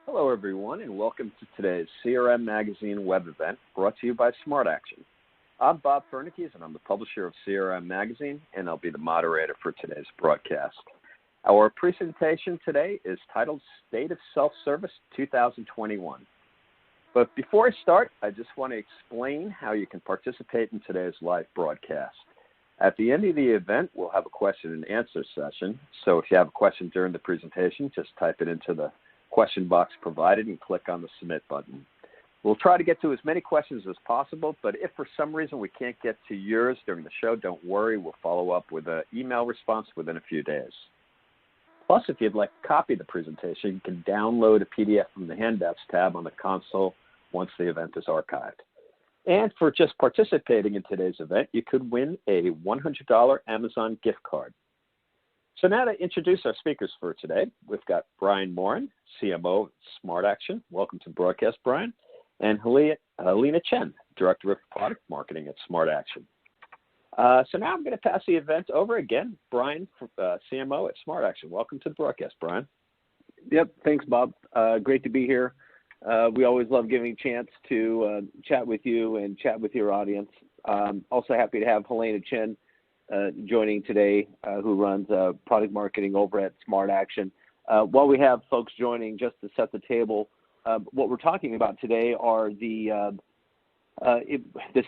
Hello, everyone, and welcome to today's CRM Magazine web event brought to you by SmartAction. I'm Bob Fernikes, and I'm the publisher of CRM Magazine, and I'll be the moderator for today's broadcast. Our presentation today is titled State of Self-Service 2021. But before I start, I just want to explain how you can participate in today's live broadcast. At the end of the event, we'll have a question and answer session. So if you have a question during the presentation, just type it into the question box provided and click on the submit button. We'll try to get to as many questions as possible, but if for some reason we can't get to yours during the show, don't worry. We'll follow up with an email response within a few days. Plus, if you'd like to copy the presentation, you can download a PDF from the Handouts tab on the console once the event is archived. And for just participating in today's event, you could win a $100 Amazon gift card. So now to introduce our speakers for today, we've got Brian Morin, CMO at SmartAction. Welcome to the broadcast, Brian. And Helena Chen, Director of Product Marketing at SmartAction. So now I'm going to pass the event over again. Brian, CMO at SmartAction. Welcome to the broadcast, Brian. Yep, thanks, Bob. Great to be here. We always love giving a chance to chat with you and chat with your audience. Also happy to have Helena Chen joining today, who runs product marketing over at SmartAction. While we have folks joining, just to set the table, what we're talking about today are the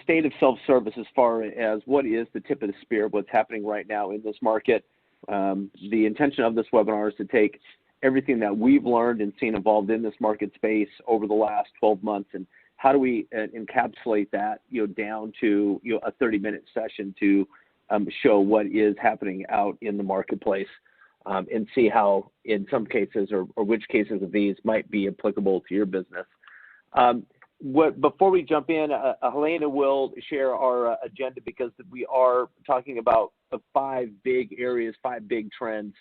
state of self-service as far as what is the tip of the spear of what's happening right now in this market. The intention of this webinar is to take everything that we've learned and seen evolved in this market space over the last 12 months, and how do we encapsulate that, down to a 30-minute session to show what is happening out in the marketplace, and see how, in some cases, or which cases of these might be applicable to your business. Before we jump in, Helena will share our agenda, because we are talking about 5 big areas, 5 big trends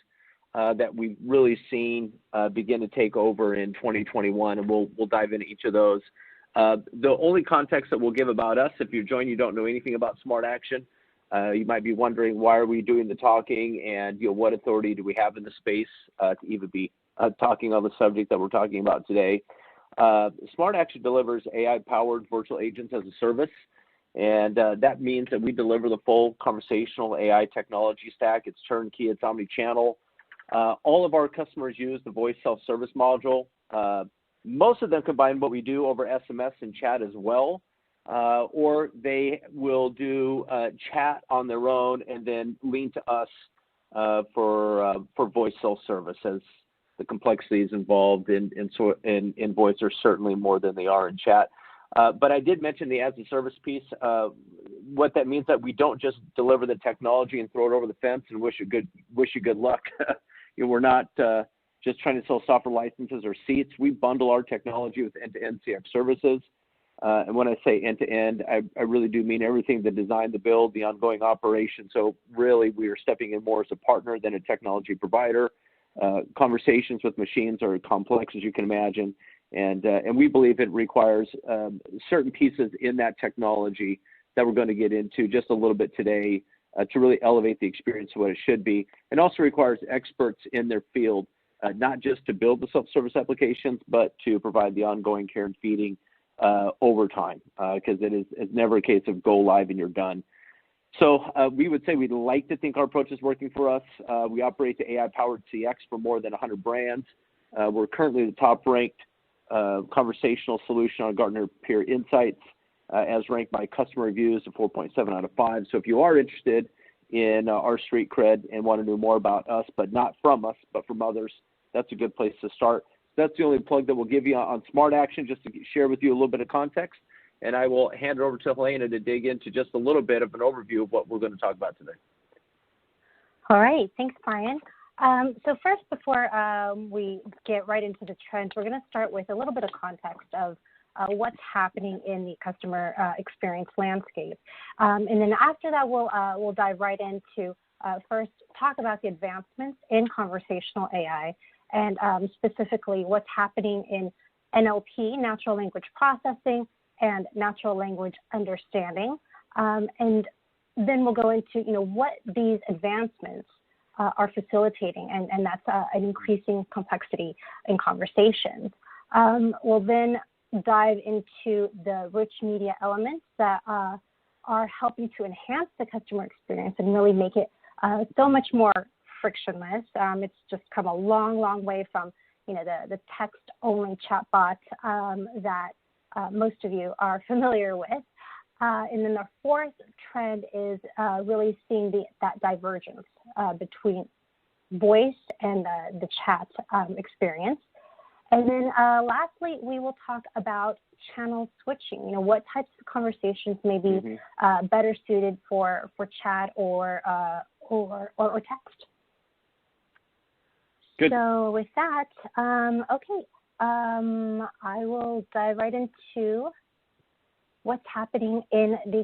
that we've really seen begin to take over in 2021, and we'll dive into each of those. The only context that we'll give about us, if you're joining, you don't know anything about SmartAction, you might be wondering, why are we doing the talking, and what authority do we have in the space to even be talking on the subject that we're talking about today. SmartAction delivers AI-powered virtual agents as a service, and that means that we deliver the full conversational AI technology stack. It's turnkey, it's omni-channel. All of our customers use the voice self-service module. Most of them combine what we do over SMS and chat as well. Or they will do chat on their own and then lean to us for voice self-service, as the complexities involved in voice are certainly more than they are in chat. But I did mention the as-a-service piece. What that means that we don't just deliver the technology and throw it over the fence and wish you good luck. We're not just trying to sell software licenses or seats. We bundle our technology with end-to-end CX services. And when I say end-to-end, I really do mean everything: the design, the build, the ongoing operation. So really, we are stepping in more as a partner than a technology provider. Conversations with machines are complex, as you can imagine, and we believe it requires certain pieces in that technology that we're going to get into just a little bit today to really elevate the experience to what it should be, and also requires experts in their field, not just to build the self-service applications, but to provide the ongoing care and feeding over time, because it's never a case of go live and you're done. So we would say we'd like to think our approach is working for us. We operate the AI-powered CX for more than 100 brands. We're currently the top-ranked conversational solution on Gartner Peer Insights, as ranked by customer reviews of 4.7 out of 5. So if you are interested in our street cred and want to know more about us, but not from us, but from others, that's a good place to start. That's the only plug that we'll give you on SmartAction, just to share with you a little bit of context. And I will hand it over to Helena to dig into just a little bit of an overview of what we're going to talk about today. All right. Thanks, Brian. So first, before we get right into the trends, we're going to start with a little bit of context of what's happening in the customer experience landscape. And then after that, we'll dive right into first talk about the advancements in conversational AI, and specifically what's happening in NLP, natural language processing, and natural language understanding. And then we'll go into what these advancements are facilitating, and that's an increasing complexity in conversations. We'll then dive into the rich media elements that are helping to enhance the customer experience and really make it so much more frictionless. It's just come a long, long way from the text-only chatbot that most of you are familiar with. And then the fourth trend is really seeing that divergence between voice and the chat experience. And then lastly, we will talk about channel switching. What types of conversations may be better suited for chat or text. Good. So with that, I will dive right into what's happening in the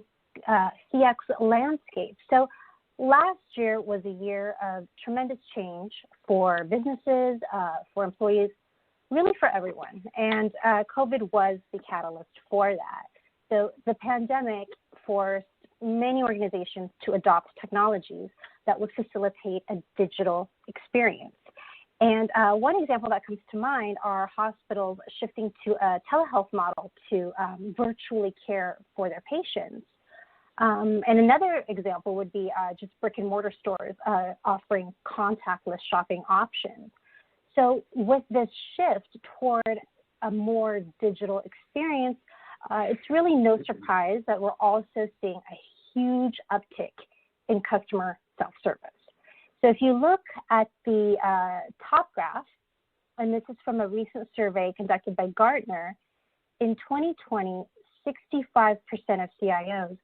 CX landscape. So last year was a year of tremendous change for businesses, for employees, really for everyone. And COVID was the catalyst for that. So the pandemic forced many organizations to adopt technologies that would facilitate a digital experience. And one example that comes to mind are hospitals shifting to a telehealth model to virtually care for their patients. And another example would be just brick and mortar stores offering contactless shopping options. So with this shift toward a more digital experience, it's really no surprise that we're also seeing a huge uptick in customer self-service. So if you look at the top graph, and this is from a recent survey conducted by Gartner, in 2020, 65% of CIOs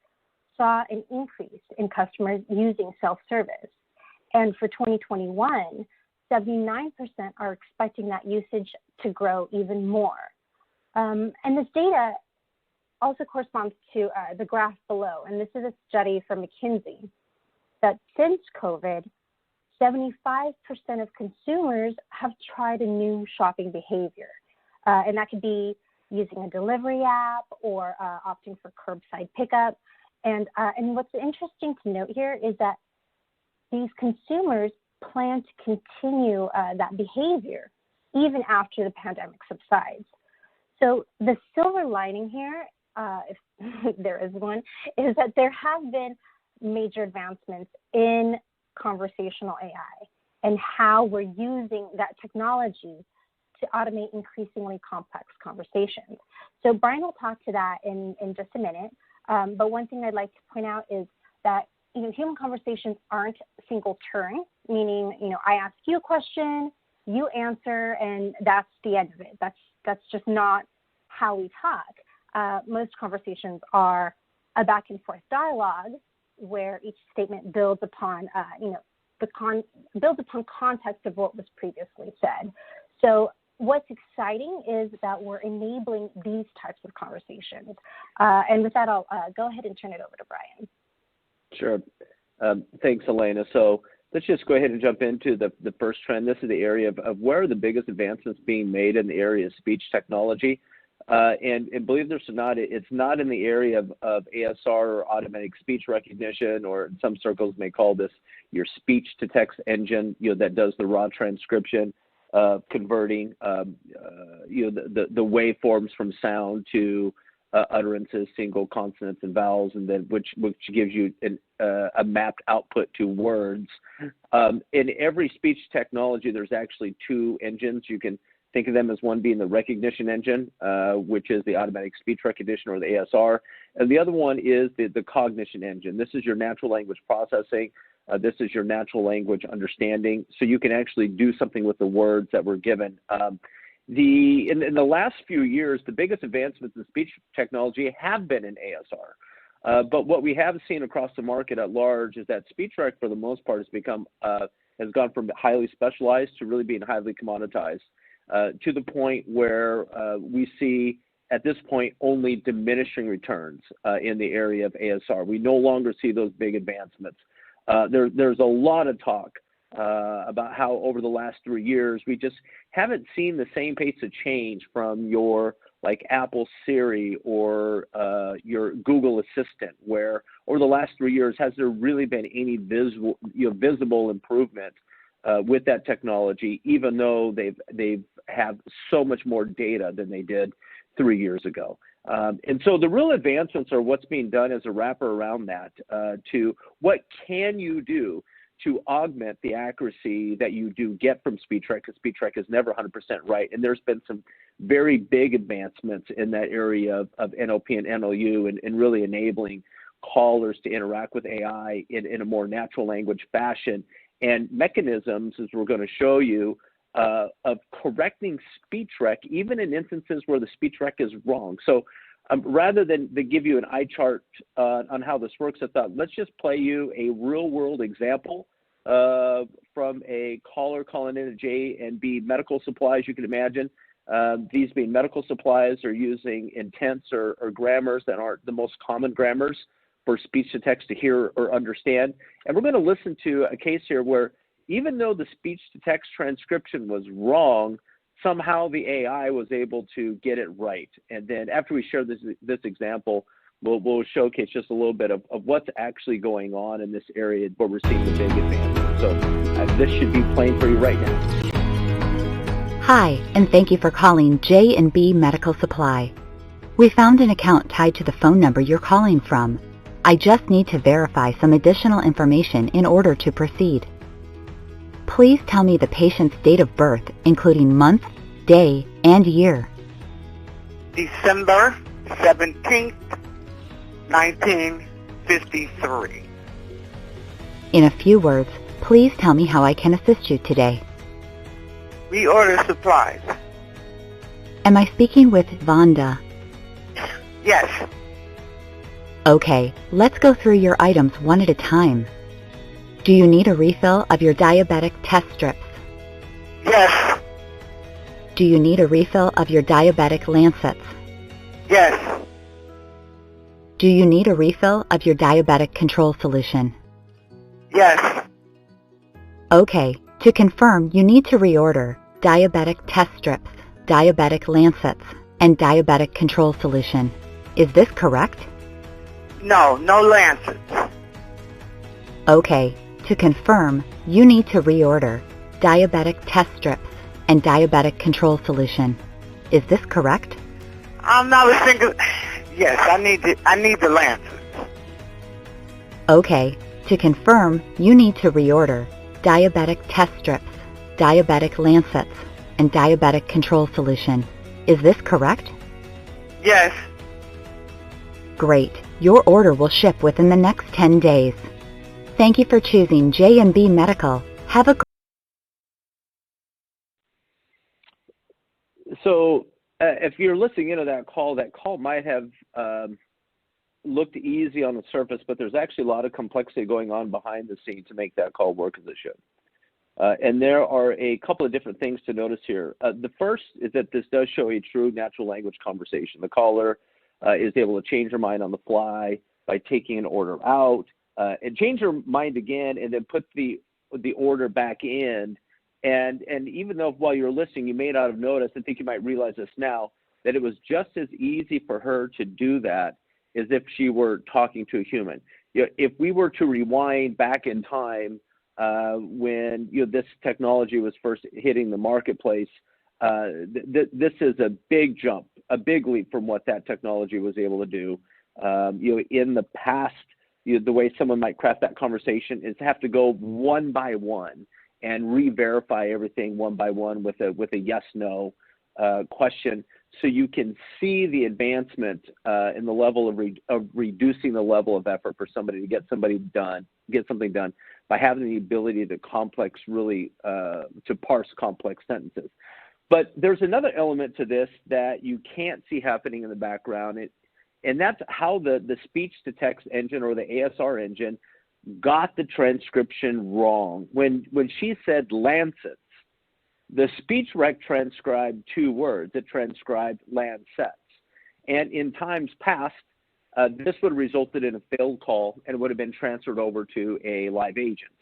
saw an increase in customers using self-service. And for 2021, 79% are expecting that usage to grow even more. And this data also corresponds to the graph below. And this is a study from McKinsey that since COVID, 75% of consumers have tried a new shopping behavior. And that could be using a delivery app or opting for curbside pickup. And what's interesting to note here is that these consumers plan to continue that behavior even after the pandemic subsides. So the silver lining here, if there is one, is that there have been major advancements in conversational AI and how we're using that technology to automate increasingly complex conversations. So Brian will talk to that in just a minute. But one thing I'd like to point out is that human conversations aren't single turn, meaning I ask you a question, you answer, and that's the end of it. That's just not how we talk. Most conversations are a back and forth dialogue where each statement builds upon builds upon context of what was previously said. So what's exciting is that we're enabling these types of conversations. And with that, I'll go ahead and turn it over to Brian. Sure. Thanks, Elena. So let's just go ahead and jump into the first trend. This is the area of where are the biggest advancements being made in the area of speech technology. And believe this or not, it's not in the area of ASR or automatic speech recognition, or in some circles may call this your speech to text engine, that does the raw transcription, converting, the waveforms from sound to utterances, single consonants and vowels, and then which gives you a mapped output to words. In every speech technology, there's actually two engines. You can think of them as one being the recognition engine, which is the automatic speech recognition, or the ASR, and the other one is the cognition engine. This is your natural language processing. This is your natural language understanding, so you can actually do something with the words that were given. In the last few years, the biggest advancements in speech technology have been in ASR. But what we have seen across the market at large is that speech rec, for the most part, has gone from highly specialized to really being highly commoditized, to the point where we see at this point only diminishing returns in the area of ASR. We no longer see those big advancements. There's a lot of talk about how over the last 3 years, we just haven't seen the same pace of change from your Apple Siri or your Google Assistant, where over the last 3 years, has there really been any visible improvement with that technology, even though they have so much more data than they did 3 years ago. And so the real advancements are what's being done as a wrapper around that to what can you do to augment the accuracy that you do get from SpeechRec, because SpeechRec is never 100% right. And there's been some very big advancements in that area of NLP and NLU and really enabling callers to interact with AI in a more natural language fashion, and mechanisms, as we're going to show you, of correcting SpeechRec, even in instances where the SpeechRec is wrong. So rather than give you an eye chart on how this works, I thought, let's just play you a real-world example from a caller calling in a J&B Medical Supplies, you can imagine. These being medical supplies are using intents or grammars that aren't the most common grammars for speech-to-text to hear or understand. And we're going to listen to a case here where even though the speech-to-text transcription was wrong, somehow the AI was able to get it right. And then after we share this example, we'll showcase just a little bit of what's actually going on in this area where we're seeing the big advancements. So this should be playing for you right now. Hi, and thank you for calling J&B Medical Supply. We found an account tied to the phone number you're calling from. I just need to verify some additional information in order to proceed. Please tell me the patient's date of birth, including month, day, and year. December 17th, 1953. In a few words, please tell me how I can assist you today. We order supplies. Am I speaking with Vonda? Yes. Okay, let's go through your items one at a time. Do you need a refill of your diabetic test strips? Yes. Do you need a refill of your diabetic lancets? Yes. Do you need a refill of your diabetic control solution? Yes. Okay, to confirm, you need to reorder diabetic test strips, diabetic lancets, and diabetic control solution. Is this correct? No lancets. Okay, to confirm, you need to reorder diabetic test strips and diabetic control solution. Is this correct? I'm not a single... Yes, I need the lancets. Okay, to confirm, you need to reorder diabetic test strips, diabetic lancets, and diabetic control solution. Is this correct? Yes. Great. Your order will ship within the next 10 days. Thank you for choosing J&B Medical. Have a So if you're listening into that call might have looked easy on the surface, but there's actually a lot of complexity going on behind the scenes to make that call work as it should. And there are a couple of different things to notice here. The first is that this does show a true natural language conversation. The caller is able to change her mind on the fly by taking an order out, and change her mind again, and then put the order back in. And even though while you're listening, you may not have noticed, I think you might realize this now, that it was just as easy for her to do that as if she were talking to a human. If we were to rewind back in time when this technology was first hitting the marketplace, this is a big jump, a big leap from what that technology was able to do. In the past, the way someone might craft that conversation is to have to go one by one and re-verify everything one by one with a yes/no question, so you can see the advancement in the level of reducing the level of effort for somebody to get something done by having the ability to to parse complex sentences. But there's another element to this that you can't see happening in the background, and that's how the speech-to-text engine, or the ASR engine, got the transcription wrong. When she said lancets, the SpeechRec transcribed two words. It transcribed lancets. And in times past, this would have resulted in a failed call and would have been transferred over to a live agent.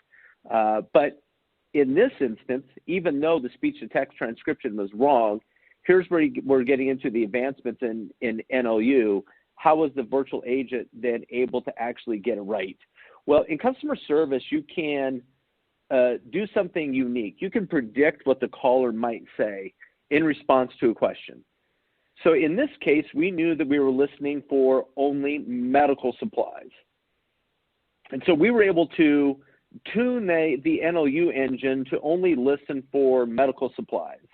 But in this instance, even though the speech-to-text transcription was wrong, here's where we're getting into the advancements in NLU. How was the virtual agent then able to actually get it right? Well, in customer service, you can do something unique. You can predict what the caller might say in response to a question. So in this case, we knew that we were listening for only medical supplies. And so we were able to tune the NLU engine to only listen for medical supplies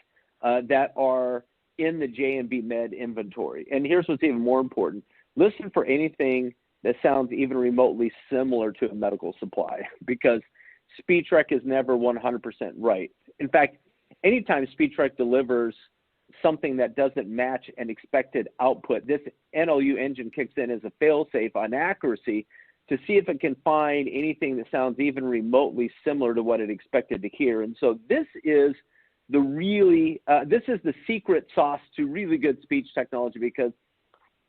that are in the J&B Med inventory. And here's what's even more important. Listen for anything that sounds even remotely similar to a medical supply, because SpeechRec is never 100% right. In fact, anytime SpeechRec delivers something that doesn't match an expected output, this NLU engine kicks in as a fail-safe on accuracy to see if it can find anything that sounds even remotely similar to what it expected to hear. And so this is this is the secret sauce to really good speech technology, because,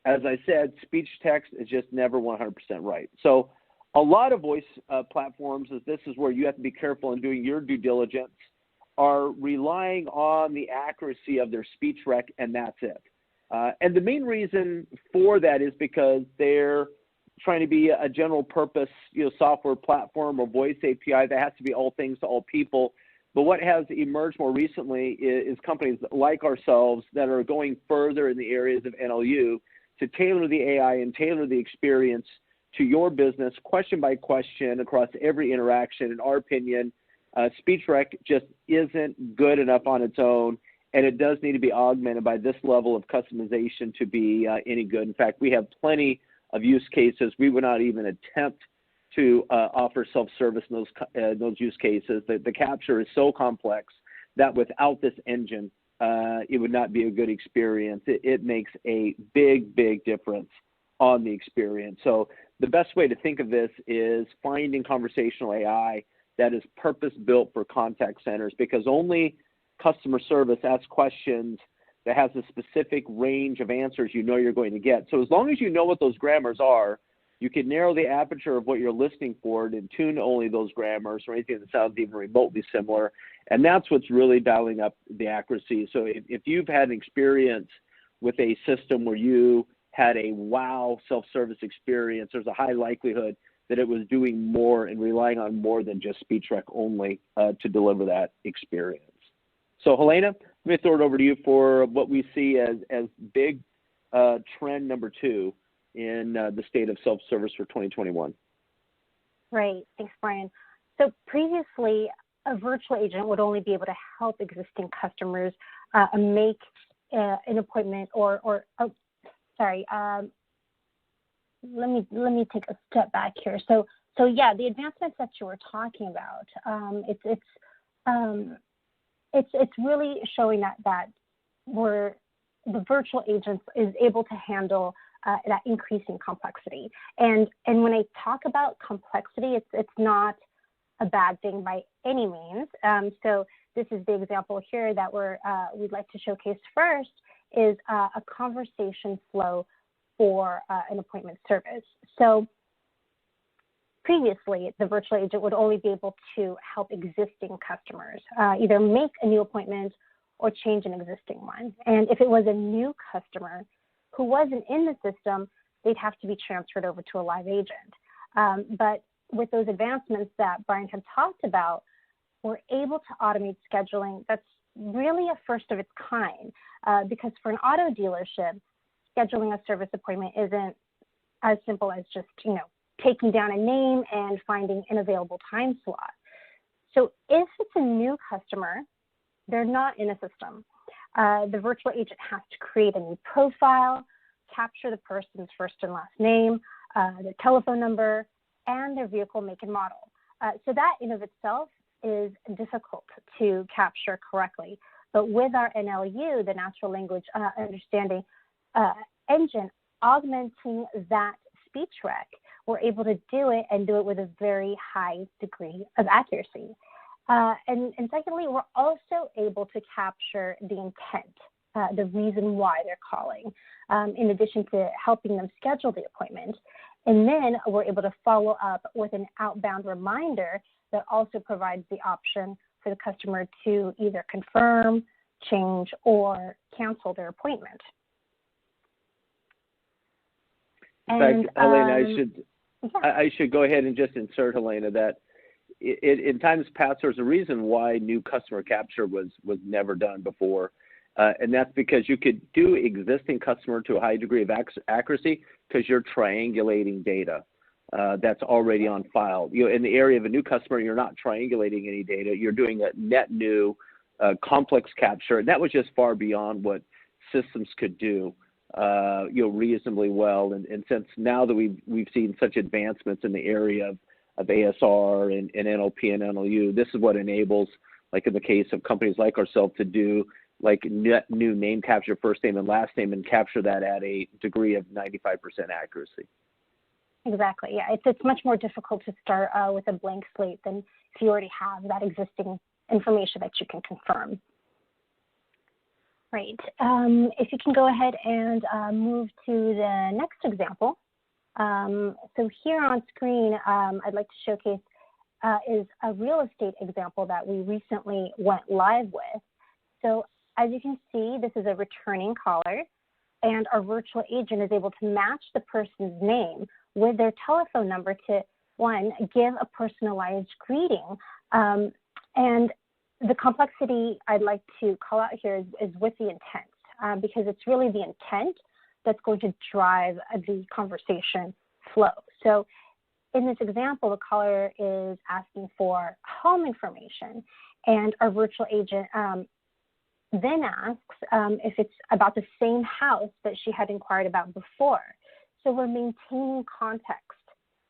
as I said, speech text is just never 100% right. So a lot of voice platforms, this is where you have to be careful in doing your due diligence, are relying on the accuracy of their speech rec, and that's it. And the main reason for that is because they're trying to be a general purpose, software platform or voice API that has to be all things to all people. But what has emerged more recently is companies like ourselves that are going further in the areas of NLU to tailor the AI and tailor the experience to your business, question by question, across every interaction. In our opinion, SpeechRec just isn't good enough on its own, and it does need to be augmented by this level of customization to be any good. In fact, we have plenty of use cases. We would not even attempt to offer self-service in those use cases. The capture is so complex that without this engine, it would not be a good experience. It makes a big, big difference on the experience. So the best way to think of this is finding conversational AI that is purpose-built for contact centers, because only customer service asks questions that has a specific range of answers you're going to get. So as long as you know what those grammars are, you can narrow the aperture of what you're listening for and tune only those grammars or anything that sounds even remotely similar. And that's what's really dialing up the accuracy. So if you've had an experience with a system where you had a wow self-service experience, there's a high likelihood that it was doing more and relying on more than just SpeechRec only to deliver that experience. So Helena, let me throw it over to you for what we see as big trend number 2 in the state of self-service for 2021. Great, thanks, Brian. So previously, a virtual agent would only be able to help existing customers make an appointment let me take a step back here. So yeah, the advancements that you were talking about, it's really showing that the virtual agents is able to handle that increasing complexity. And when I talk about complexity, it's not a bad thing by any means. So this is the example here that we'd like to showcase first is a conversation flow for an appointment service. So previously, the virtual agent would only be able to help existing customers either make a new appointment or change an existing one. And if it was a new customer who wasn't in the system, they'd have to be transferred over to a live agent. But with those advancements that Brian had talked about, we're able to automate scheduling that's really a first of its kind, because for an auto dealership, scheduling a service appointment isn't as simple as just, taking down a name and finding an available time slot. So if it's a new customer, they're not in a system. The virtual agent has to create a new profile, capture the person's first and last name, their telephone number, and their vehicle make and model. So that in of itself is difficult to capture correctly. But with our NLU, the natural language understanding engine, augmenting that speech rec, we're able to do it and do it with a very high degree of accuracy. And secondly, we're also able to capture the intent, the reason why they're calling, in addition to helping them schedule the appointment. And then we're able to follow up with an outbound reminder that also provides the option for the customer to either confirm, change, or cancel their appointment. In fact, Helena, I should go ahead and just insert, Helena, that in times past, there's a reason why new customer capture was never done before. And that's because you could do existing customer to a high degree of accuracy because you're triangulating data that's already on file. In the area of a new customer, you're not triangulating any data. You're doing a net new complex capture, and that was just far beyond what systems could do, reasonably well. And since now that we've seen such advancements in the area of ASR and NLP and NLU, this is what enables, like in the case of companies like ourselves, to do like net new name capture, first name and last name, and capture that at a degree of 95% accuracy. Exactly. Yeah, it's much more difficult to start with a blank slate than if you already have that existing information that you can confirm. Right. If you can go ahead and move to the next example. So here on screen, I'd like to showcase is a real estate example that we recently went live with. So as you can see, this is a returning caller, and our virtual agent is able to match the person's name with their telephone number to, one, give a personalized greeting. And the complexity I'd like to call out here is with the intent, because it's really the intent that's going to drive the conversation flow. So in this example, the caller is asking for home information, and our virtual agent then asks if it's about the same house that she had inquired about before. So we're maintaining context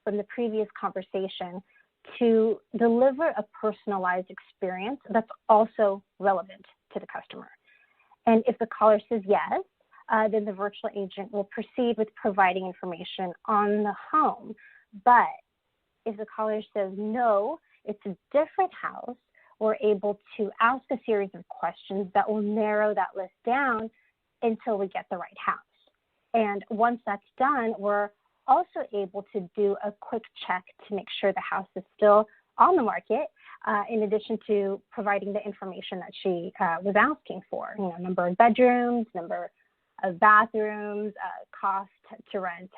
from the previous conversation to deliver a personalized experience that's also relevant to the customer. And if the caller says yes, then the virtual agent will proceed with providing information on the home. But if the caller says no, it's a different house, we're able to ask a series of questions that will narrow that list down until we get the right house. And once that's done, we're also able to do a quick check to make sure the house is still on the market, in addition to providing the information that she was asking for, number of bedrooms, number of bathrooms, cost to rent,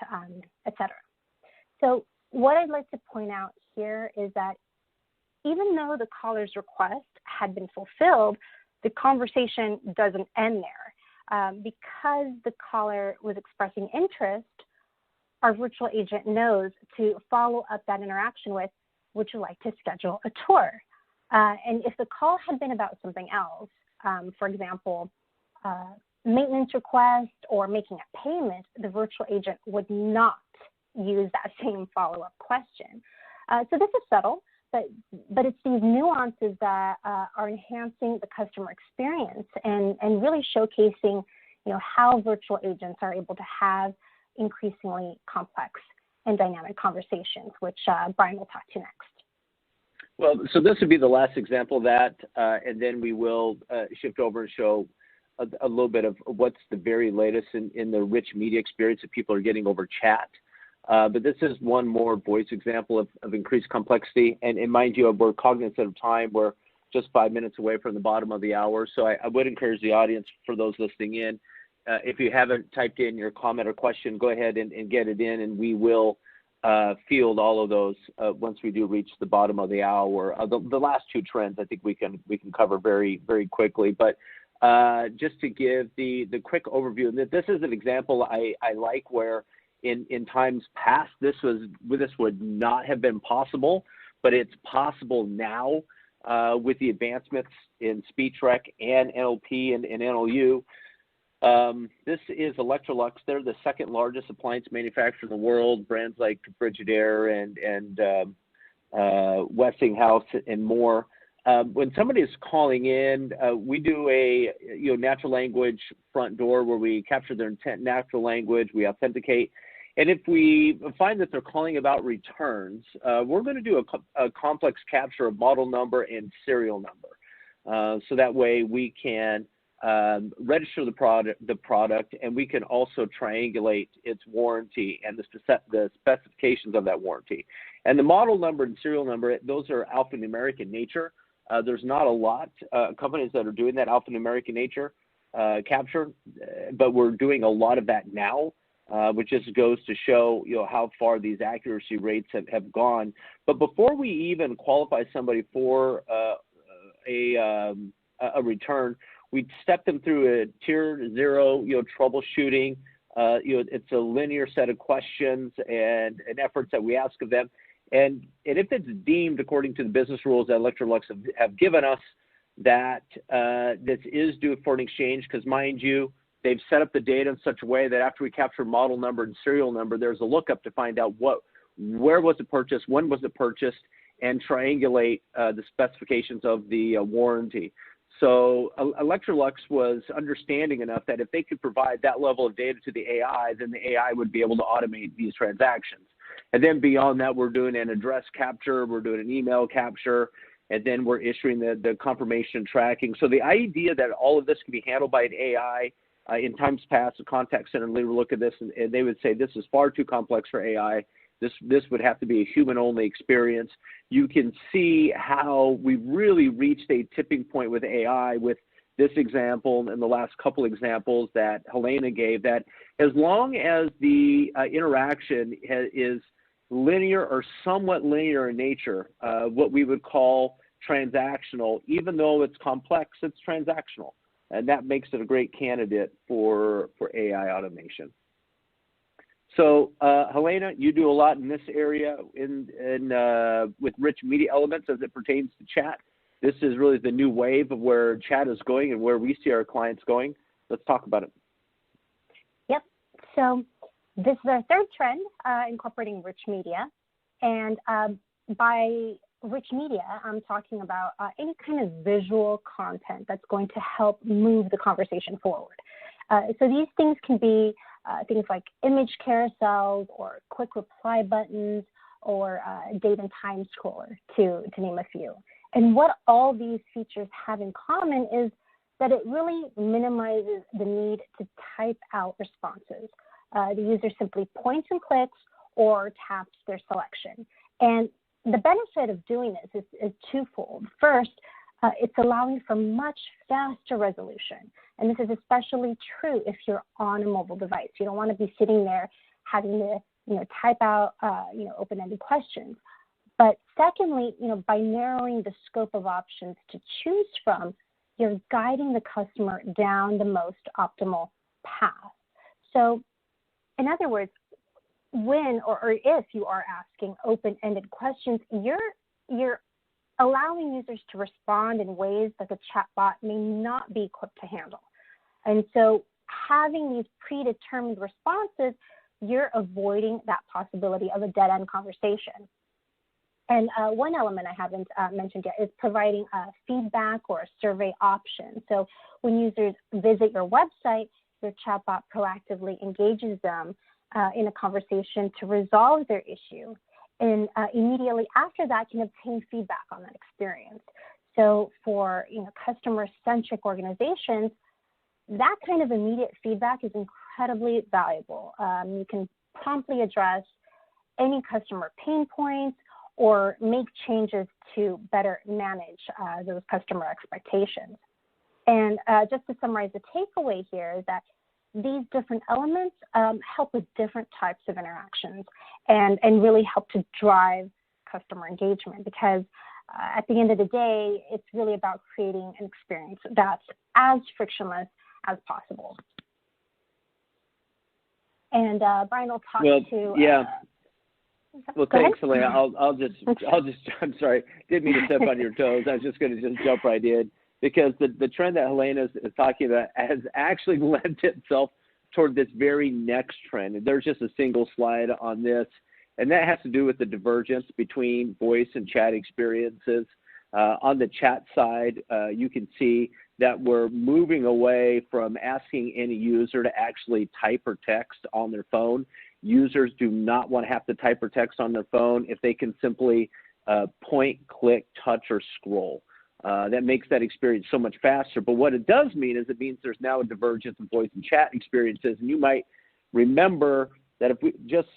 etc. So what I'd like to point out here is that even though the caller's request had been fulfilled, the conversation doesn't end there. Because the caller was expressing interest, our virtual agent knows to follow up that interaction with, would you like to schedule a tour? And if the call had been about something else, for example, maintenance request or making a payment, the virtual agent would not use that same follow-up question. So this is subtle, but it's these nuances that are enhancing the customer experience and really showcasing, how virtual agents are able to have increasingly complex and dynamic conversations, which Brian will talk to next. Well, so this would be the last example of that, and then we will shift over and show a little bit of what's the very latest in the rich media experience that people are getting over chat. But this is one more voice example of increased complexity. And mind you, we're cognizant of time. We're just 5 minutes away from the bottom of the hour. So I would encourage the audience, for those listening in, if you haven't typed in your comment or question, go ahead and get it in, and we will field all of those once we do reach the bottom of the hour. The last two trends I think we can cover very, very quickly. But just to give the quick overview, this is an example I like where in times past this would not have been possible, but it's possible now with the advancements in speech rec and NLP and NLU. This is Electrolux. They're the second largest appliance manufacturer in the world. Brands like Frigidaire and Westinghouse and more. When somebody is calling in, we do a natural language front door where we capture their intent, natural language, we authenticate. And if we find that they're calling about returns, we're going to do a complex capture of model number and serial number. So that way we can register the product, and we can also triangulate its warranty and the specifications of that warranty. And the model number and serial number, those are alphanumeric in nature. There's not a lot companies that are doing that alphanumeric in nature capture, but we're doing a lot of that now. which just goes to show, how far these accuracy rates have gone. But before we even qualify somebody for a return, we step them through a tier 0, troubleshooting. It's a linear set of questions and efforts that we ask of them. And if it's deemed according to the business rules that Electrolux have given us that this is due for an exchange, because mind you, they've set up the data in such a way that after we capture model number and serial number, there's a lookup to find out where was it purchased, when was it purchased, and triangulate the specifications of the warranty. So Electrolux was understanding enough that if they could provide that level of data to the AI, then the AI would be able to automate these transactions. And then beyond that, we're doing an address capture, we're doing an email capture, and then we're issuing the confirmation tracking. So the idea that all of this can be handled by an AI, in times past, the contact center leader would look at this and they would say, this is far too complex for AI. This would have to be a human-only experience. You can see how we've really reached a tipping point with AI with this example and the last couple examples that Helena gave, that as long as the interaction is linear or somewhat linear in nature, what we would call transactional, even though it's complex, it's transactional. And that makes it a great candidate for AI automation. So, Helena, you do a lot in this area with rich media elements as it pertains to chat. This is really the new wave of where chat is going and where we see our clients going. Let's talk about it. Yep. So this is our third trend, incorporating rich media. And by rich media, I'm talking about any kind of visual content that's going to help move the conversation forward. So these things can be things like image carousels or quick reply buttons or date and time scroller, to name a few. And what all these features have in common is that it really minimizes the need to type out responses. The user simply points and clicks or taps their selection. And the benefit of doing this is twofold. First, it's allowing for much faster resolution. And this is especially true if you're on a mobile device. You don't want to be sitting there having to, type out, open-ended questions. But secondly, by narrowing the scope of options to choose from, you're guiding the customer down the most optimal path. So, in other words, when or if you are asking open-ended questions, you're allowing users to respond in ways that the chatbot may not be equipped to handle. And so having these predetermined responses, you're avoiding that possibility of a dead-end conversation. And one element I haven't mentioned yet is providing feedback or a survey option. So when users visit your website, your chatbot proactively engages them in a conversation to resolve their issue. And immediately after that can obtain feedback on that experience. So for customer-centric organizations, that kind of immediate feedback is incredibly valuable. You can promptly address any customer pain points or make changes to better manage those customer expectations. And just to summarize, the takeaway here is that these different elements help with different types of interactions and really help to drive customer engagement, because at the end of the day, it's really about creating an experience that's as frictionless as possible. And Brian will talk to. Yeah. Well, thanks, Helena. I'll just. I'm sorry, didn't mean to step on your toes. I was just going to jump right in, because the trend that Helena is talking about has actually lent itself toward this very next trend. And there's just a single slide on this, and that has to do with the divergence between voice and chat experiences. On the chat side, you can see that we're moving away from asking any user to actually type or text on their phone. Users do not want to have to type or text on their phone if they can simply point, click, touch, or scroll. That makes that experience so much faster. But what it does mean is it means there's now a divergence in voice and chat experiences. And you might remember that if we just,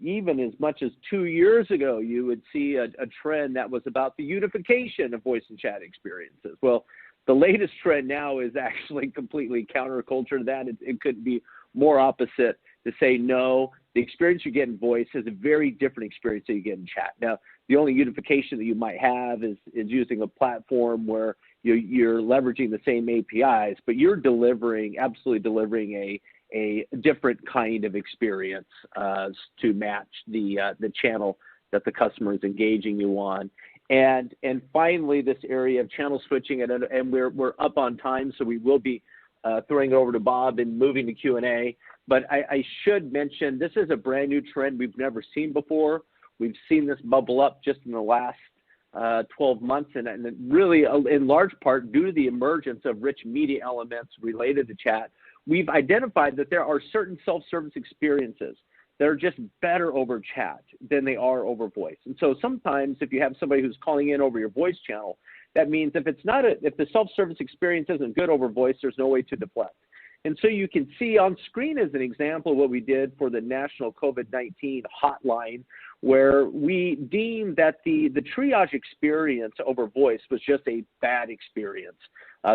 even as much as 2 years ago, you would see a trend that was about the unification of voice and chat experiences. Well, the latest trend now is actually completely counterculture to that. It couldn't be more opposite. to say no. The experience you get in voice is a very different experience that you get in chat. Now, the only unification that you might have is using a platform where you're leveraging the same APIs, but you're absolutely delivering a different kind of experience to match the channel that the customer is engaging you on. And finally, this area of channel switching, and we're up on time, so we will be throwing it over to Bob and moving to Q&A. But I should mention, this is a brand new trend we've never seen before. We've seen this bubble up just in the last 12 months, and really in large part due to the emergence of rich media elements related to chat. We've identified that there are certain self-service experiences that are just better over chat than they are over voice. And so sometimes if you have somebody who's calling in over your voice channel, that means if the self-service experience isn't good over voice, there's no way to deflect. And so you can see on screen as an example what we did for the National COVID-19 hotline, where we deemed that the triage experience over voice was just a bad experience.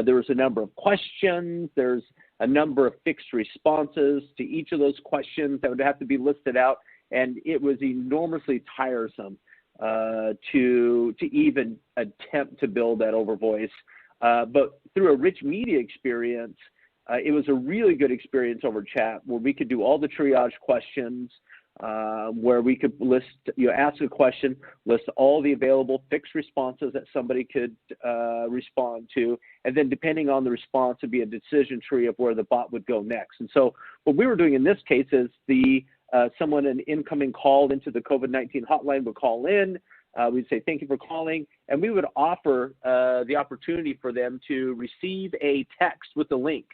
There was a number of questions, there's a number of fixed responses to each of those questions that would have to be listed out, and it was enormously tiresome to even attempt to build that over voice. But through a rich media experience, it was a really good experience over chat where we could do all the triage questions, where we could ask a question, list all the available fixed responses that somebody could respond to, and then depending on the response, it'd be a decision tree of where the bot would go next. And so what we were doing in this case is an incoming call into the COVID-19 hotline would call in, we'd say, thank you for calling, and we would offer the opportunity for them to receive a text with a link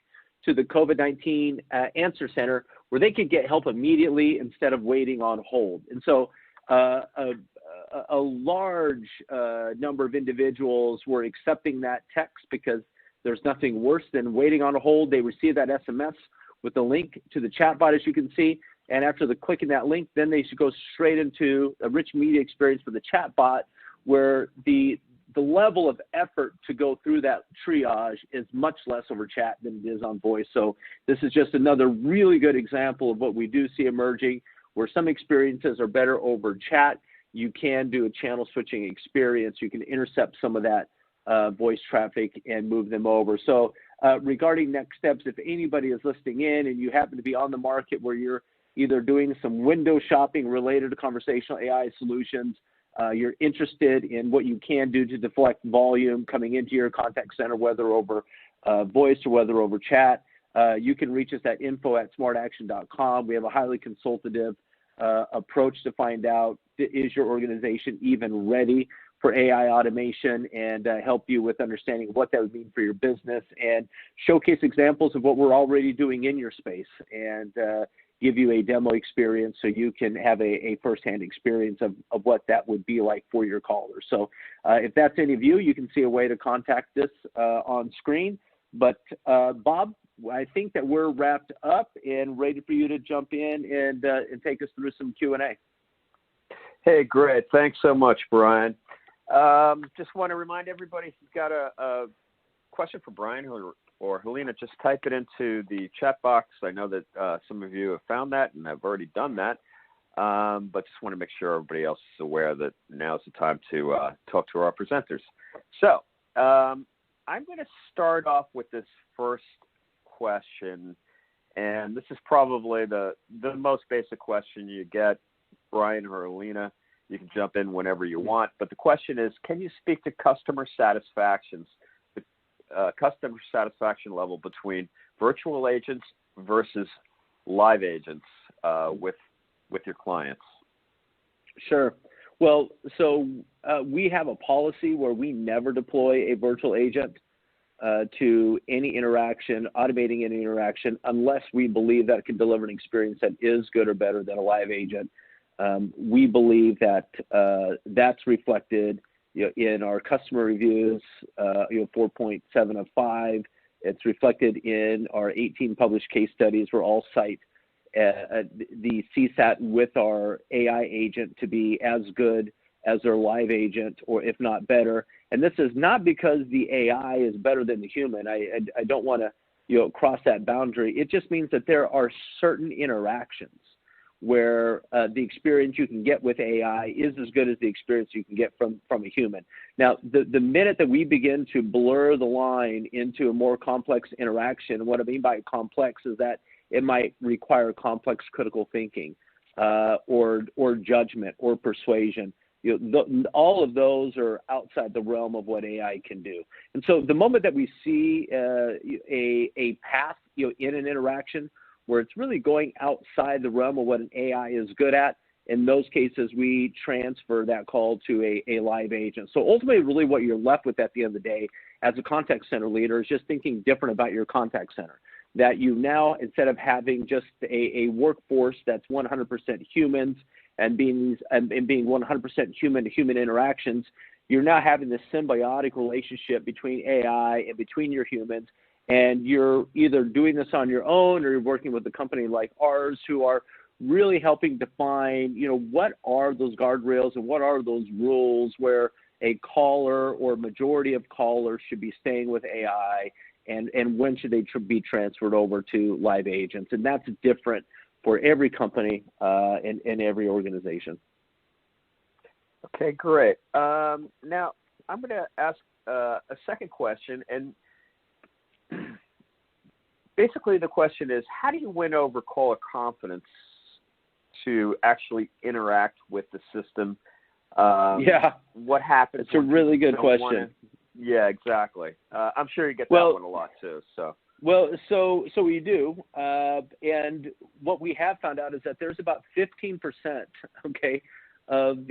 to the COVID-19 Answer Center where they could get help immediately instead of waiting on hold. And so a large number of individuals were accepting that text because there's nothing worse than waiting on a hold. They receive that SMS with the link to the chatbot, as you can see, and after clicking that link, then they should go straight into a rich media experience for the chatbot where the level of effort to go through that triage is much less over chat than it is on voice. So this is just another really good example of what we do see emerging, where some experiences are better over chat. You can do a channel switching experience. You can intercept some of that voice traffic and move them over. So regarding next steps, if anybody is listening in and you happen to be on the market where you're either doing some window shopping related to conversational AI solutions, you're interested in what you can do to deflect volume coming into your contact center, whether over voice or whether over chat, you can reach us at info@smartaction.com. We have a highly consultative approach to find out, is your organization even ready for AI automation, and help you with understanding what that would mean for your business and showcase examples of what we're already doing in your space, and give you a demo experience so you can have a firsthand experience of what that would be like for your callers. So if that's any of you, you can see a way to contact us on screen. But Bob, I think that we're wrapped up and ready for you to jump in and take us through some Q&A. Hey, great. Thanks so much, Brian. Just want to remind everybody, if you've got a question for Brian or Helena, just type it into the chat box. I know that some of you have found that and have already done that, but just want to make sure everybody else is aware that now's the time to talk to our presenters. So I'm going to start off with this first question, and this is probably the most basic question you get, Brian or Helena. You can jump in whenever you want, but the question is, can you speak to customer satisfaction level between virtual agents versus live agents with your clients? Sure. Well, so we have a policy where we never deploy a virtual agent to any interaction, automating any interaction, unless we believe that it can deliver an experience that is good or better than a live agent. We believe that that's reflected in our customer reviews, 4.7 of 5. It's reflected in our 18 published case studies. We're all cite the CSAT with our AI agent to be as good as their live agent, or if not better. And this is not because the AI is better than the human. I don't want to cross that boundary. It just means that there are certain interactions where the experience you can get with AI is as good as the experience you can get from a human. Now, the minute that we begin to blur the line into a more complex interaction, what I mean by complex is that it might require complex critical thinking or judgment or persuasion. All of those are outside the realm of what AI can do. And so the moment that we see a path in an interaction where it's really going outside the realm of what an AI is good at, in those cases, we transfer that call to a live agent. So ultimately, really what you're left with at the end of the day as a contact center leader is just thinking different about your contact center. That you now, instead of having just a workforce that's 100% humans and being 100% human-to-human interactions, you're now having this symbiotic relationship between AI and between your humans, and you're either doing this on your own or you're working with a company like ours who are really helping define, what are those guardrails and what are those rules where a caller or majority of callers should be staying with AI and when should they be transferred over to live agents. And that's different for every company and every organization. Okay, great. Now, I'm going to ask a second question, and basically the question is, how do you win over caller confidence to actually interact with the system? What happens? It's a really good question. Yeah, exactly. I'm sure you get that one a lot too. So we do, and what we have found out is that there's about 15%, of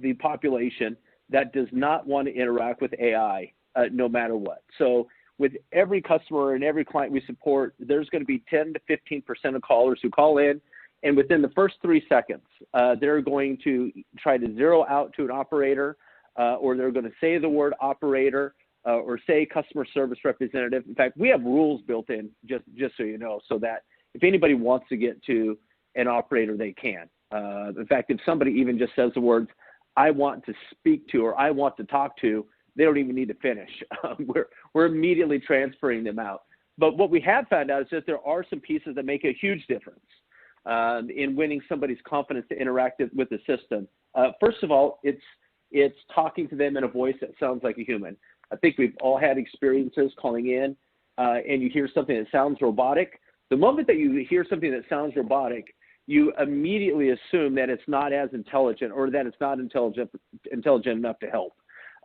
the population that does not want to interact with AI, no matter what. So with every customer and every client we support, there's going to be 10 to 15% of callers who call in, and within the first 3 seconds, they're going to try to zero out to an operator, or they're going to say the word operator, or say customer service representative. In fact, we have rules built in, just so you know, so that if anybody wants to get to an operator, they can. In fact, if somebody even just says the words, I want to speak to or I want to talk to, they don't even need to finish. We're immediately transferring them out. But what we have found out is that there are some pieces that make a huge difference in winning somebody's confidence to interact with the system. First of all, it's talking to them in a voice that sounds like a human. I think we've all had experiences calling in and you hear something that sounds robotic. The moment that you hear something that sounds robotic, you immediately assume that it's not as intelligent or that it's not intelligent enough to help.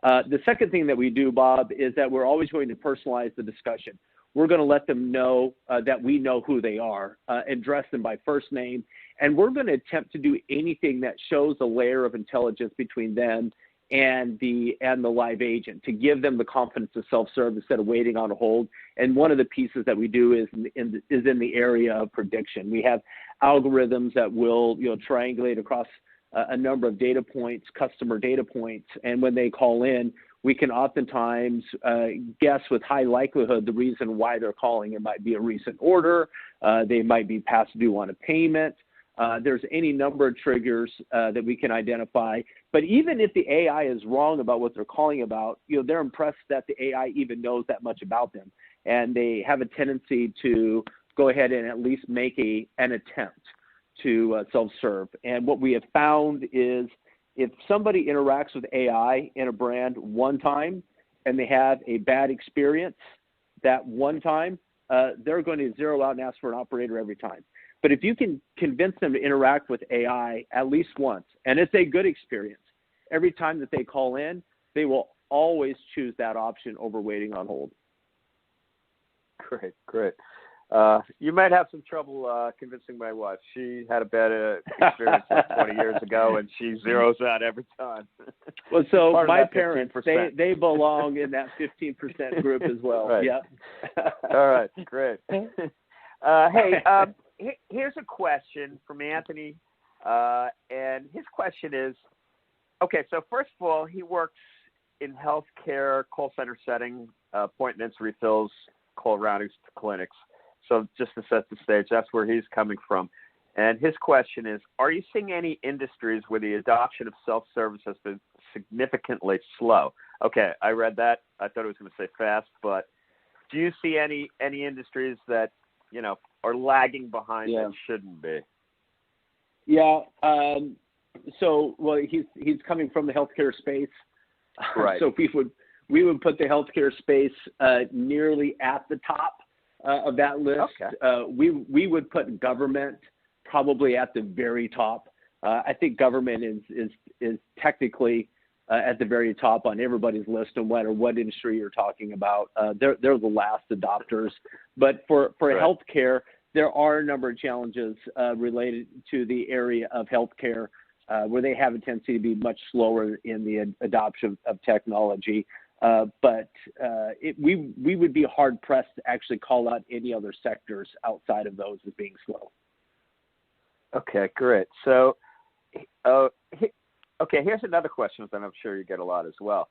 The second thing that we do, Bob, is that we're always going to personalize the discussion. We're going to let them know that we know who they are, address them by first name, and we're going to attempt to do anything that shows a layer of intelligence between them and the live agent to give them the confidence to self-serve instead of waiting on a hold. And one of the pieces that we do is in the area of prediction. We have algorithms that will triangulate across a number of data points, customer data points, and when they call in, we can oftentimes guess with high likelihood the reason why they're calling. It might be a recent order, they might be past due on a payment. There's any number of triggers that we can identify. But even if the AI is wrong about what they're calling about, they're impressed that the AI even knows that much about them, and they have a tendency to go ahead and at least make an attempt to self-serve. And what we have found is if somebody interacts with AI in a brand one time and they have a bad experience that one time, they're going to zero out and ask for an operator every time. But if you can convince them to interact with AI at least once, and it's a good experience, every time that they call in, they will always choose that option over waiting on hold. Great. You might have some trouble convincing my wife. She had a bad experience 20 years ago, and she zeroes out every time. Well, so my parents, they belong in that 15% group as well. Right. Yeah. All right, great. Here's a question from Anthony, and his question is, okay, so first of all, he works in healthcare call center setting, appointments, refills, call routings to clinics. So just to set the stage, that's where he's coming from. And his question is, are you seeing any industries where the adoption of self-service has been significantly slow? Okay, I read that. I thought it was going to say fast, but do you see any industries that, are lagging behind Yeah. that shouldn't be? Yeah. Well, he's coming from the healthcare space. Right. So we would put the healthcare space nearly at the top of that list. Okay. We would put government probably at the very top. I think government is technically at the very top on everybody's list, no matter what industry you're talking about. They're the last adopters. But for Right. healthcare, there are a number of challenges related to the area of healthcare where they have a tendency to be much slower in the adoption of technology. But we would be hard pressed to actually call out any other sectors outside of those as being slow. Okay, great. So, here's another question that I'm sure you get a lot as well.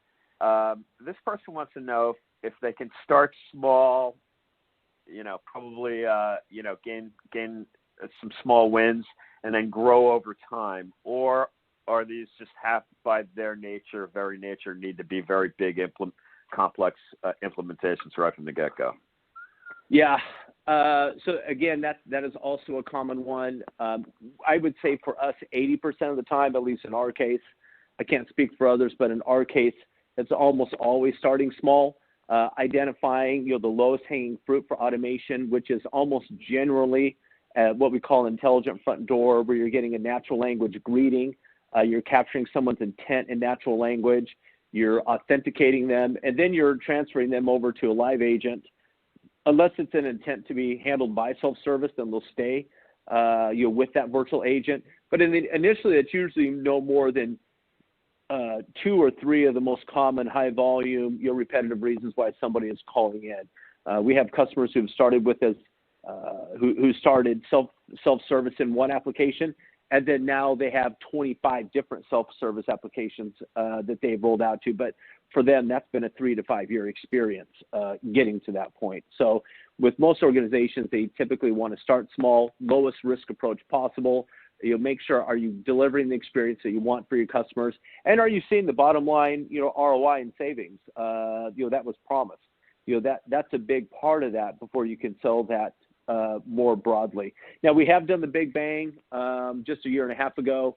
This person wants to know if they can start small, probably, gain some small wins and then grow over time, or are these just by their very nature, need to be very big, complex implementations right from the get-go? Yeah. So again, that is also a common one. I would say for us, 80% of the time, at least in our case, I can't speak for others, but in our case, it's almost always starting small, identifying the lowest hanging fruit for automation, which is almost generally what we call intelligent front door, where you're getting a natural language greeting, you're capturing someone's intent in natural language, you're authenticating them, and then you're transferring them over to a live agent. Unless it's an intent to be handled by self-service, then they'll stay with that virtual agent. But initially, it's usually no more than 2 or 3 of the most common high volume, repetitive reasons why somebody is calling in. We have customers who've started with us, who started self-service in one application, and then now they have 25 different self-service applications that they've rolled out to. But for them, that's been a 3 to 5 year experience getting to that point. So with most organizations, they typically want to start small, lowest risk approach possible. Make sure, are you delivering the experience that you want for your customers? And are you seeing the bottom line, ROI and savings, that was promised? That's a big part of that before you can sell that more broadly. Now, we have done the big bang just a year and a half ago.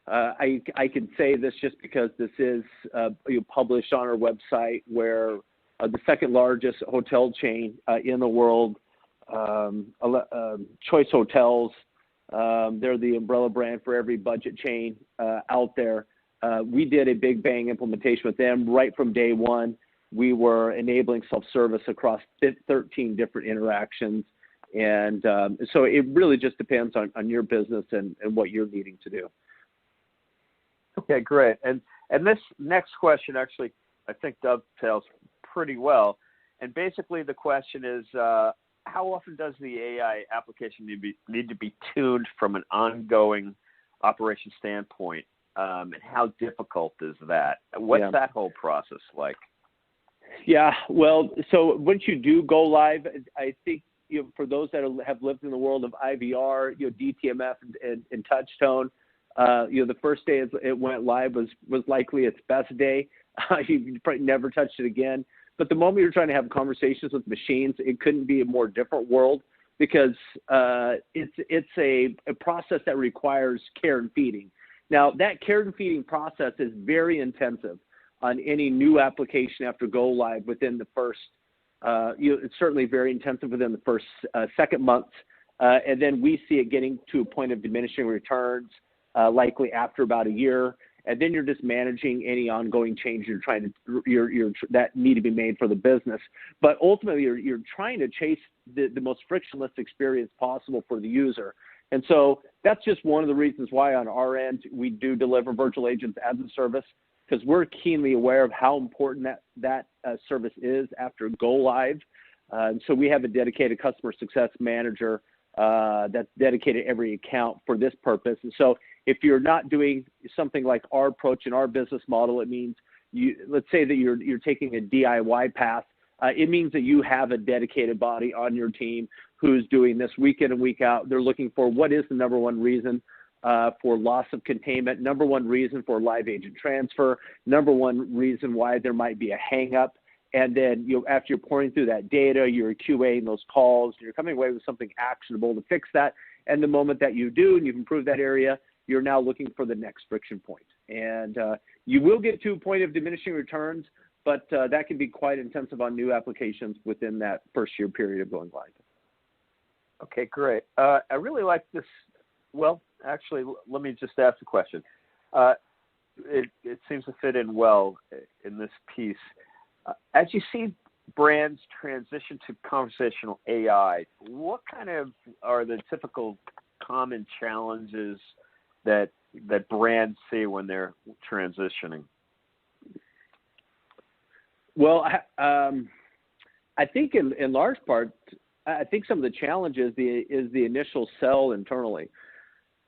I can say this just because this is published on our website, where the second largest hotel chain in the world, Choice Hotels, they're the umbrella brand for every budget chain out there. We did a big bang implementation with them right from day one. We were enabling self-service across 13 different interactions. And so it really just depends on your business and what you're needing to do. Okay, great. And this next question actually, I think, dovetails pretty well. And basically the question is, how often does the AI application need to be tuned from an ongoing operation standpoint? And how difficult is that? What's that whole process like? Yeah, well, so once you do go live, I think, for those that have lived in the world of IVR, DTMF and Touchtone, the first day it went live was likely its best day. You probably never touched it again. But the moment you're trying to have conversations with machines, it couldn't be a more different world, because it's a process that requires care and feeding. Now, that care and feeding process is very intensive on any new application after go live within the first. It's certainly very intensive within the first second months, and then we see it getting to a point of diminishing returns, likely after about a year. And then you're just managing any ongoing change that need to be made for the business. But ultimately, you're trying to chase the most frictionless experience possible for the user. And so that's just one of the reasons why on our end we do deliver virtual agents as a service, because we're keenly aware of how important that service is after go live. And so we have a dedicated customer success manager that's dedicated every account for this purpose. And so if you're not doing something like our approach in our business model, it means let's say that you're taking a DIY path. It means that you have a dedicated body on your team who's doing this week in and week out. They're looking for what is the number one reason for loss of containment, number one reason for live agent transfer, number one reason why there might be a hang up. and then after you're pouring through that data, you're QAing those calls, you're coming away with something actionable to fix that. And the moment that you do and you've improved that area, you're now looking for the next friction point. And you will get to a point of diminishing returns, but that can be quite intensive on new applications within that first year period of going live. Okay, great. I really like this. Well, actually, let me just ask a question. It seems to fit in well in this piece. As you see brands transition to conversational AI, what kind of are the typical common challenges that brands see when they're transitioning? Well, I think in large part, I think some of the challenges is the initial sell internally.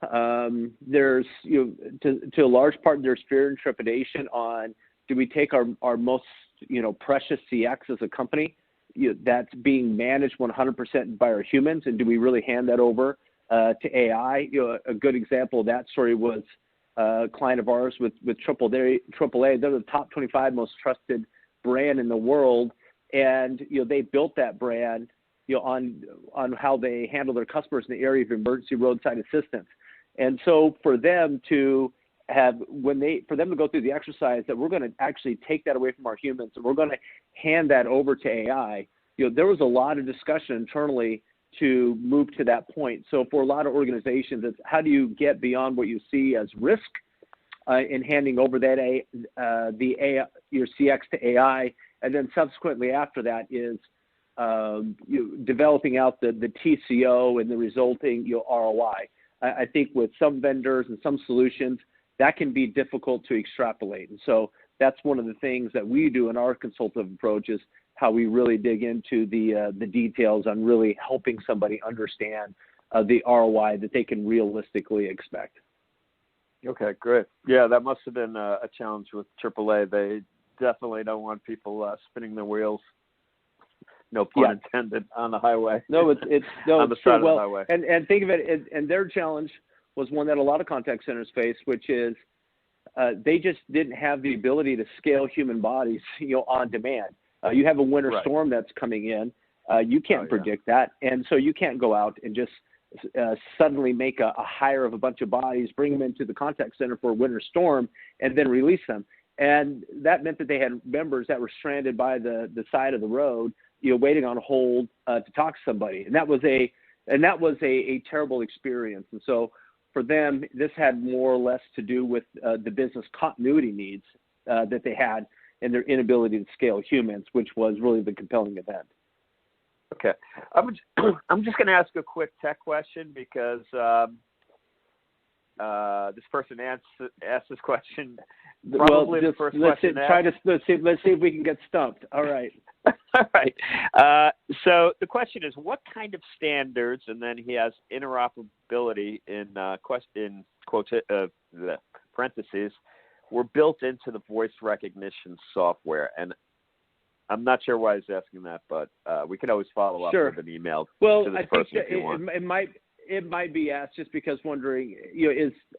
There's, to a large part, there's fear and trepidation on, do we take our most, precious CX as a company that's being managed 100% by our humans, and do we really hand that over to AI? A good example of that story was a client of ours with AAA. They're the top 25 most trusted brand in the world, and they built that brand on how they handle their customers in the area of emergency roadside assistance. And so for them to go through the exercise that we're going to actually take that away from our humans and we're going to hand that over to AI, there was a lot of discussion internally to move to that point. So for a lot of organizations, it's how do you get beyond what you see as risk in handing over that your CX to AI, and then subsequently after that is developing out the TCO and the resulting ROI. I think with some vendors and some solutions, that can be difficult to extrapolate. And so that's one of the things that we do in our consultative approach is how we really dig into the details on really helping somebody understand the ROI that they can realistically expect. Okay, great. Yeah, that must have been a challenge with AAA. They definitely don't want people spinning their wheels. No pun intended on the highway. No, it's on the side of the highway. And think of it, and their challenge was one that a lot of contact centers face, which is they just didn't have the ability to scale human bodies, on demand. You have a winter storm that's coming in. You can't predict that, and so you can't go out and just suddenly make a hire of a bunch of bodies, bring them into the contact center for a winter storm, and then release them. And that meant that they had members that were stranded by the side of the road, waiting on hold to talk to somebody. And that was a terrible experience. And so for them, this had more or less to do with the business continuity needs that they had and their inability to scale humans, which was really the compelling event. Okay. I'm just going to ask a quick tech question because this person asked this question. Probably the first question. Let's see if we can get stumped. All right. All right. So the question is, what kind of standards, and then he has interoperability in parentheses, were built into the voice recognition software? And I'm not sure why he's asking that, but we can always follow up with an email to this person if you want. It might be asked just because wondering,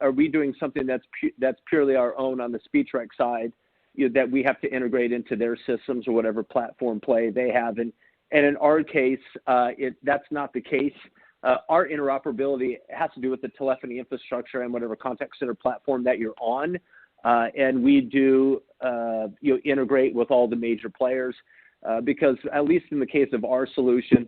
are we doing something that's purely our own on the speech rec side, that we have to integrate into their systems or whatever platform play they have, and in our case, that's not the case. Our interoperability has to do with the telephony infrastructure and whatever contact center platform that you're on, and we do integrate with all the major players because at least in the case of our solution.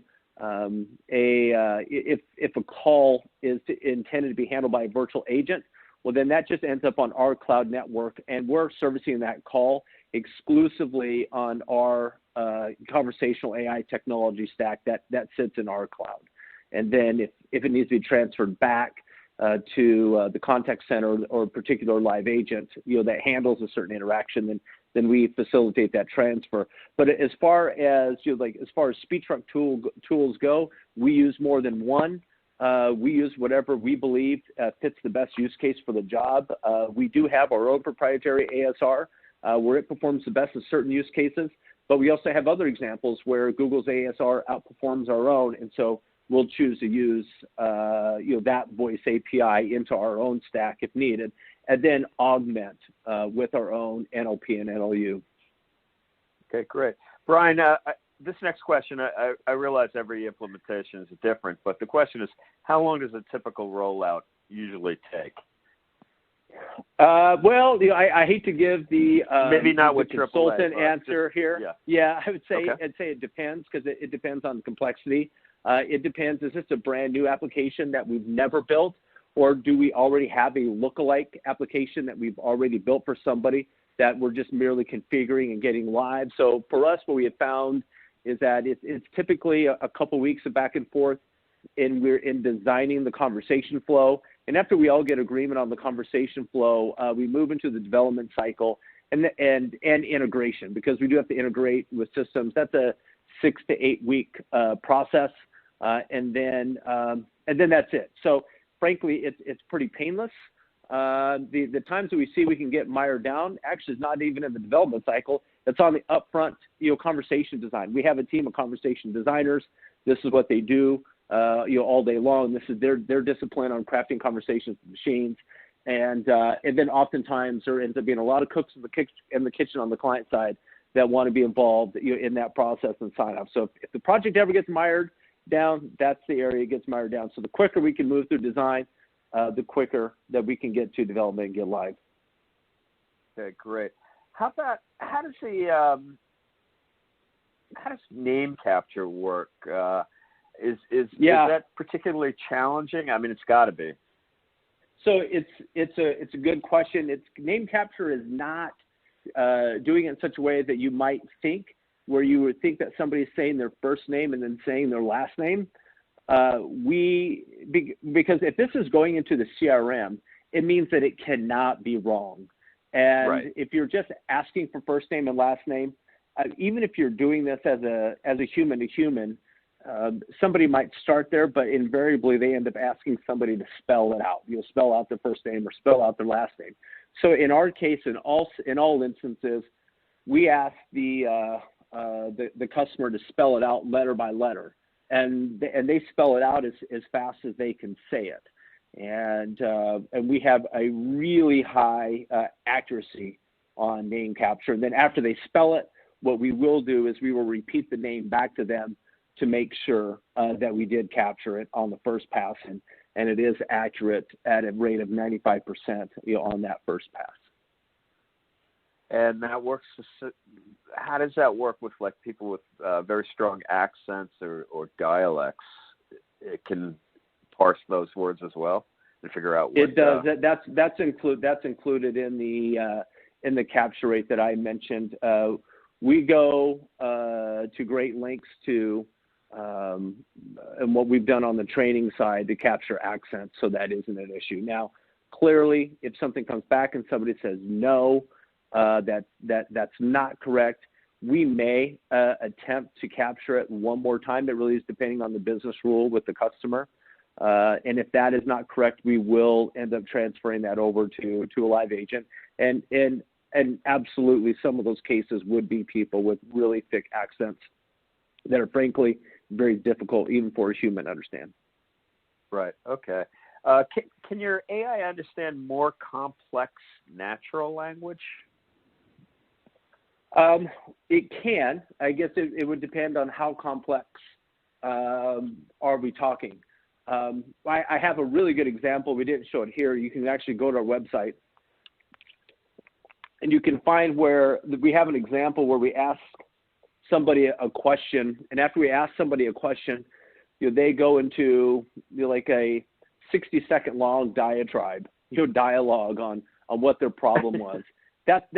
If a call is intended to be handled by a virtual agent, well, then that just ends up on our cloud network, and we're servicing that call exclusively on our conversational AI technology stack that sits in our cloud. And then if it needs to be transferred back to the contact center or a particular live agent, that handles a certain interaction, then we facilitate that transfer. But as far as speech rec tools go, we use more than one. We use whatever we believe fits the best use case for the job. We do have our own proprietary ASR where it performs the best in certain use cases, but we also have other examples where Google's ASR outperforms our own, and so we'll choose to use that voice API into our own stack if needed, and then augment with our own NLP and NLU. Okay, great. Brian, this next question, I realize every implementation is different, but the question is, how long does a typical rollout usually take? Well, I hate to give the maybe not the with consultant AAA, answer just, here. Yeah, I would say okay. I'd say it depends because it depends on the complexity. It depends. Is this a brand new application that we've never built, or do we already have a lookalike application that we've already built for somebody that we're just merely configuring and getting live? So for us, what we have found is that it's typically a couple weeks of back and forth, and we're in designing the conversation flow. And after we all get agreement on the conversation flow, we move into the development cycle and integration, because we do have to integrate with systems. That's a 6 to 8 week process, and then that's it. So frankly, it's pretty painless. The times that we see we can get mired down actually is not even in the development cycle. It's on the upfront, conversation design. We have a team of conversation designers. This is what they do, all day long. This is their discipline on crafting conversations with machines. And then oftentimes there ends up being a lot of cooks in the kitchen on the client side that want to be involved in that process and sign up. So if the project ever gets mired down, that's the area it gets mired down. So the quicker we can move through design, the quicker that we can get to development and get live. Okay, great. How does name capture work? Is that particularly challenging? I mean, it's got to be. So it's a good question. Name capture is not doing it in such a way that you might think, where you would think that somebody's saying their first name and then saying their last name. Because if this is going into the CRM, it means that it cannot be wrong. And right. If you're just asking for first name and last name, even if you're doing this as a human to human, somebody might start there, but invariably they end up asking somebody to spell it out. You'll spell out their first name or spell out their last name. So in our case, in all instances, we ask the customer to spell it out letter by letter, and they spell it out as fast as they can say it. And we have a really high accuracy on name capture. And then after they spell it, what we will do is we will repeat the name back to them to make sure that we did capture it on the first pass, and it is accurate at a rate of 95% on that first pass. And that works. How does that work with like people with very strong accents or dialects? It can parse those words as well and figure out what it does. That's included in the capture rate that I mentioned. We go to great lengths to and what we've done on the training side to capture accents, so that isn't an issue. Now, clearly, if something comes back and somebody says no, that's not correct, we may attempt to capture it one more time. It really is depending on the business rule with the customer. And if that is not correct, we will end up transferring that over to a live agent. And absolutely, some of those cases would be people with really thick accents that are frankly very difficult even for a human to understand. Right. Okay. Can your AI understand more complex natural language? It can. I guess it would depend on how complex are we talking. I have a really good example. We didn't show it here. You can actually go to our website, and you can find where we have an example where we ask somebody a question, and after we ask somebody a question, they go into like a 60-second long diatribe, dialogue on what their problem was. That's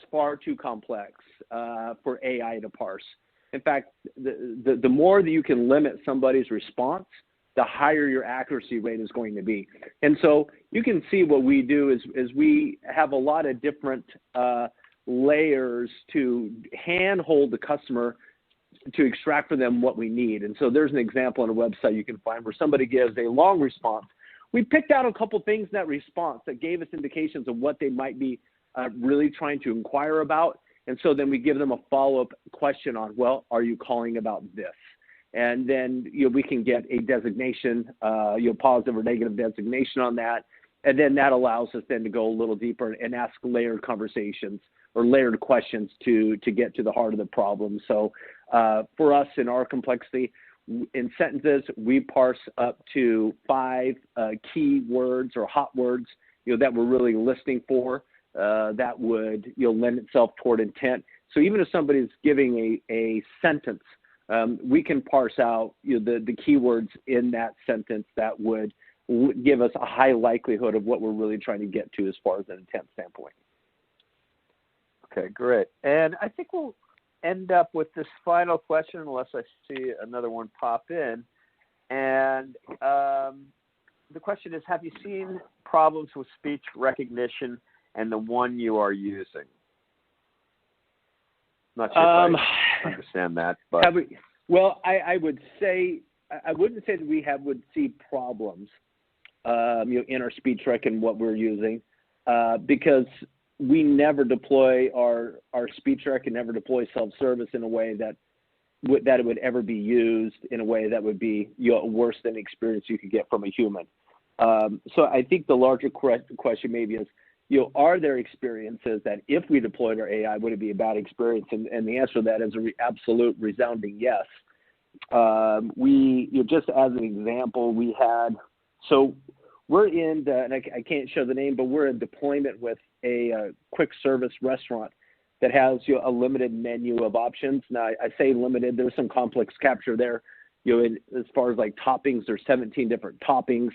far too complex for AI to parse. In fact, the more that you can limit somebody's response, the higher your accuracy rate is going to be. And so you can see what we do is we have a lot of different layers to handhold the customer to extract from them what we need. And so there's an example on a website you can find where somebody gives a long response. We picked out a couple things in that response that gave us indications of what they might be really trying to inquire about. And so then we give them a follow-up question on, well, are you calling about this? And then we can get a designation, positive or negative designation on that. And then that allows us then to go a little deeper and ask layered conversations or layered questions to get to the heart of the problem. So for us in our complexity, in sentences, we parse up to 5 key words or hot words, that we're really listening for, that would, lend itself toward intent. So even if somebody's giving a sentence, we can parse out the keywords in that sentence that would give us a high likelihood of what we're really trying to get to as far as an intent standpoint. Okay, great. And I think we'll end up with this final question, unless I see another one pop in. And the question is, have you seen problems with speech recognition and the one you are using? Not sure if I understand that, but I would say I wouldn't say that we would see problems, in our speech rec and what we're using, because we never deploy our speech rec and never deploy self-service in a way that it would ever be used in a way that would be worse than the experience you could get from a human. So I think the larger question maybe is, are there experiences that if we deployed our AI, would it be a bad experience? And the answer to that is an absolute resounding yes. Just as an example, we're in and I can't show the name, but we're in deployment with a quick service restaurant that has a limited menu of options. Now, I say limited, there's some complex capture there. As far as like toppings, there's 17 different toppings.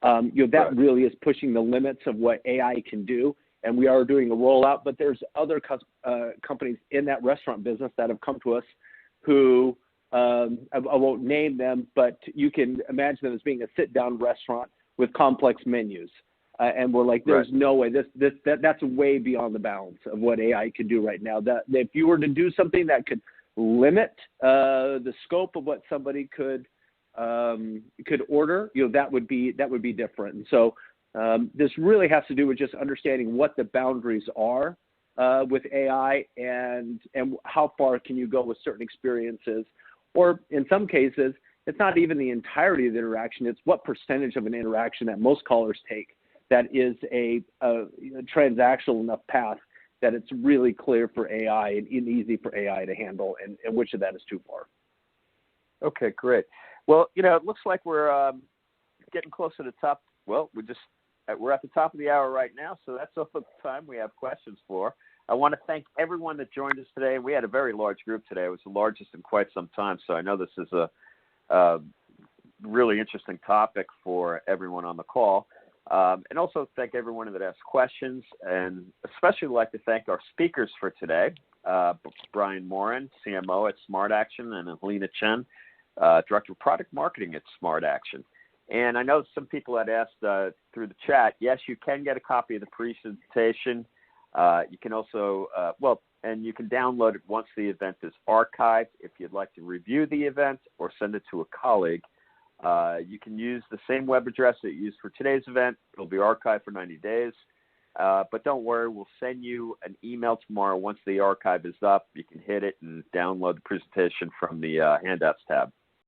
That really is pushing the limits of what AI can do, and we are doing a rollout. But there's other companies in that restaurant business that have come to us who I won't name them, but you can imagine them as being a sit-down restaurant with complex menus. And we're like, there's no way. That's way beyond the bounds of what AI can do right now. That if you were to do something that could limit the scope of what somebody could order, that would be different. And so this really has to do with just understanding what the boundaries are with AI and how far can you go with certain experiences, or in some cases, it's not even the entirety of the interaction. It's what percentage of an interaction that most callers take that is a transactional enough path that it's really clear for AI and easy for AI to handle, and which of that is too far. Okay, great. Well, it looks like we're getting close to the top. Well, we're at the top of the hour right now, so that's all the time we have questions for. I want to thank everyone that joined us today. We had a very large group today. It was the largest in quite some time, so I know this is a really interesting topic for everyone on the call. And also thank everyone that asked questions, and especially like to thank our speakers for today, Brian Morin, CMO at Smart Action, and Helena Chen, Director of Product Marketing at Smart Action. And I know some people had asked through the chat, yes, you can get a copy of the presentation. You can also, and you can download it once the event is archived. If you'd like to review the event or send it to a colleague, you can use the same web address that you used for today's event. It'll be archived for 90 days. But don't worry, we'll send you an email tomorrow once the archive is up. You can hit it and download the presentation from the handouts tab.